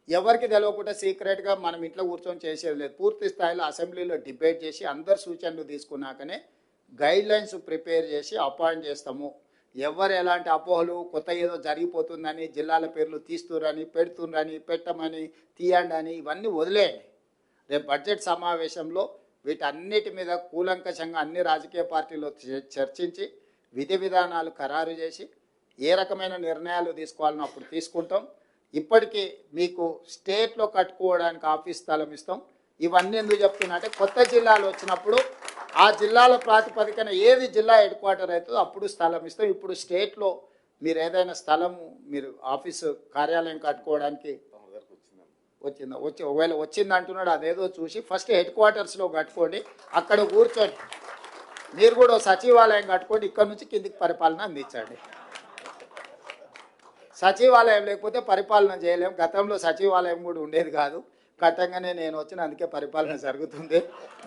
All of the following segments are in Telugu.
ఎవరికి తెలియకుండా సీక్రెట్గా మనం ఇంట్లో కూర్చొని చేసేది లేదు. పూర్తి స్థాయిలో అసెంబ్లీలో డిబేట్ చేసి అందరు సూచనలు తీసుకున్నాకనే గైడ్ లైన్స్ ప్రిపేర్ చేసి అపాయింట్ చేస్తాము. ఎవరు ఎలాంటి అపోహలు కొత్త ఏదో జరిగిపోతుందని జిల్లాల పేర్లు తీస్తురని పెడుతుండ్రని పెట్టమని తీయండి అని ఇవన్నీ వదిలేయండి. రేపు బడ్జెట్ సమావేశంలో వీటన్నిటి మీద కూలంకషంగా అన్ని రాజకీయ పార్టీలు చర్చించి విధి విధానాలు ఖరారు చేసి ఏ రకమైన నిర్ణయాలు తీసుకోవాలని అప్పుడు తీసుకుంటాం. ఇప్పటికీ మీకు స్టేట్లో కట్టుకోవడానికి ఆఫీస్ స్థలం ఇస్తాం. ఇవన్నీ ఎందుకు చెప్తున్నా అంటే కొత్త జిల్లాలు వచ్చినప్పుడు ఆ జిల్లాల ప్రాతిపదికన ఏది జిల్లా హెడ్ క్వార్టర్ అవుతుందో అప్పుడు స్థలం ఇస్తాం. ఇప్పుడు స్టేట్లో మీరు ఏదైనా స్థలం మీరు ఆఫీసు కార్యాలయం కట్టుకోవడానికి ఒకవేళ వచ్చింది అంటున్నాడు అదేదో చూసి ఫస్ట్ హెడ్ క్వార్టర్స్లో కట్టుకోండి. అక్కడ కూర్చొని మీరు కూడా సచివాలయం కట్టుకోండి. ఇక్కడ నుంచి కిందికి పరిపాలన అందించండి. సచివాలయం లేకపోతే పరిపాలన చేయలేము. గతంలో సచివాలయం కూడా ఉండేది కాదు. కట్టంగానే నేను వచ్చిన అందుకే పరిపాలన జరుగుతుంది.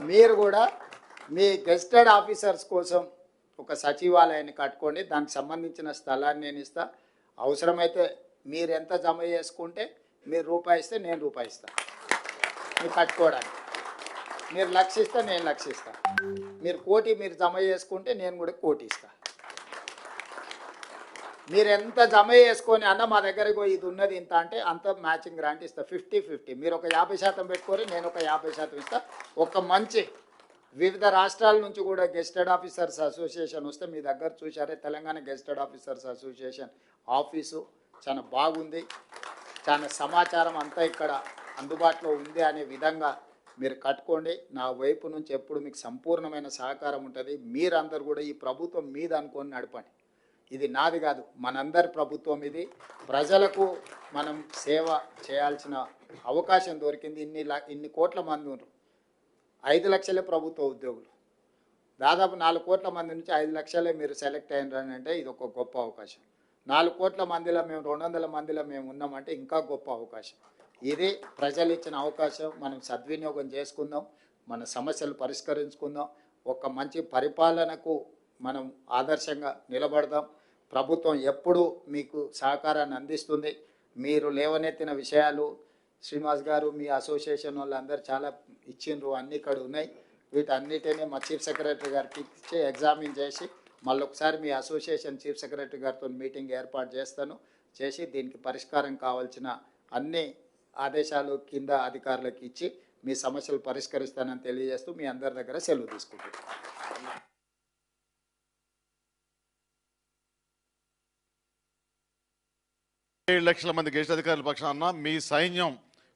మీరు కూడా మీ గెస్టెడ్ ఆఫీసర్స్ కోసం ఒక సచివాలయాన్ని కట్టుకోండి. దానికి సంబంధించిన స్థలాన్ని నేను ఇస్తా. అవసరమైతే మీరు ఎంత జమ చేసుకుంటే మీరు రూపాయి ఇస్తే నేను రూపాయి ఇస్తాను మీరు కట్టుకోవడానికి. మీరు లక్షిస్తే నేను లక్షిస్తాను. మీరు కోటి మీరు జమ చేసుకుంటే నేను కూడా కోటి ఇస్తాను. మీరు ఎంత జమ చేసుకొని అన్న మా దగ్గరకు ఇది ఉన్నది ఇంత అంటే అంత మ్యాచింగ్ గ్రాంట్ ఇస్తా. 50-50 మీరు ఒక 50% పెట్టుకొని నేను ఒక 50% ఇస్తా. ఒక మంచి వివిధ రాష్ట్రాల నుంచి కూడా గెస్టెడ్ ఆఫీసర్స్ అసోసియేషన్ వస్తే మీ దగ్గర చూసారే Telangana gazetted officers association office చాలా బాగుంది. చాలా సమాచారం అంతా ఇక్కడ అందుబాటులో ఉంది అనే విధంగా మీరు కట్టుకోండి. నా వైపు నుంచి ఎప్పుడు మీకు సంపూర్ణమైన సహకారం ఉంటుంది. మీరందరూ కూడా ఈ ప్రభుత్వం మీద అనుకొని నడపండి. ఇది నాది కాదు, మనందరి ప్రభుత్వం ఇది. ప్రజలకు మనం సేవ చేయాల్సిన అవకాశం దొరికింది. ఇన్ని కోట్ల మంది ఉన్నారు. 5 లక్షలే ప్రభుత్వ ఉద్యోగులు. దాదాపు 4 కోట్ల మంది నుంచి 5 లక్షలే మీరు సెలెక్ట్ అయినారని అంటే ఇది ఒక గొప్ప అవకాశం. 4 కోట్ల మందిలో మేము 200 మందిలో మేము ఉన్నామంటే ఇంకా గొప్ప అవకాశం. ఇది ప్రజలు ఇచ్చిన అవకాశం. మనం సద్వినియోగం చేసుకుందాం, మన సమస్యలు పరిష్కరించుకుందాం, ఒక మంచి పరిపాలనకు మనం ఆదర్శంగా నిలబడదాం. ప్రభుత్వం ఎప్పుడూ మీకు సహకారాన్ని అందిస్తుంది. మీరు లేవనెత్తిన విషయాలు శ్రీనివాస్ గారు మీ అసోసియేషన్ వాళ్ళందరూ చాలా ఇచ్చిండ్రు, అన్నీ ఇక్కడ ఉన్నాయి. వీటన్నిటినీ మా చీఫ్ సెక్రటరీ గారికి ఇచ్చి ఎగ్జామిన్ చేసి మళ్ళీ ఒకసారి మీ అసోసియేషన్ చీఫ్ సెక్రటరీ గారితో మీటింగ్ ఏర్పాటు చేసి దీనికి పరిష్కారం కావాల్సిన అన్ని ఆదేశాలు కింద అధికారులకు ఇచ్చి మీ సమస్యలు పరిష్కరిస్తానని తెలియజేస్తూ మీ అందరి దగ్గర సెలవు తీసుకుంటున్నాను. 7 లక్షల మంది గెస్ట్ అధికారుల పక్షాన మీ సైన్యం,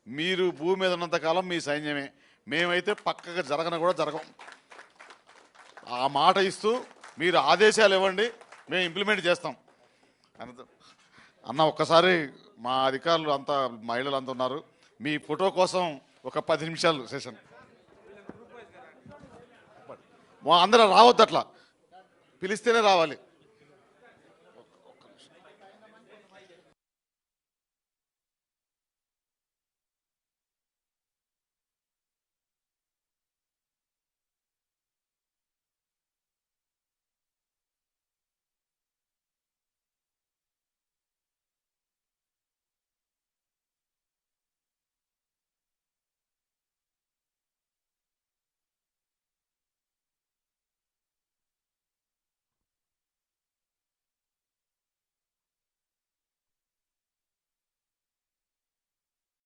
మీరు భూమి మీద ఉన్నంతకాలం మీ సైన్యమే. మేమైతే పక్కగా కూడా జరగం. ఆ మాట ఇస్తూ మీరు ఆదేశాలు ఇవ్వండి, మేము ఇంప్లిమెంట్ చేస్తాం అన్న. ఒక్కసారి మా అధికారులు అంతా మహిళలు అంతా ఉన్నారు. మీ ఫోటో కోసం ఒక 10 నిమిషాలు సెషన్. అందరూ రావద్దు, అట్లా పిలిస్తేనే రావాలి.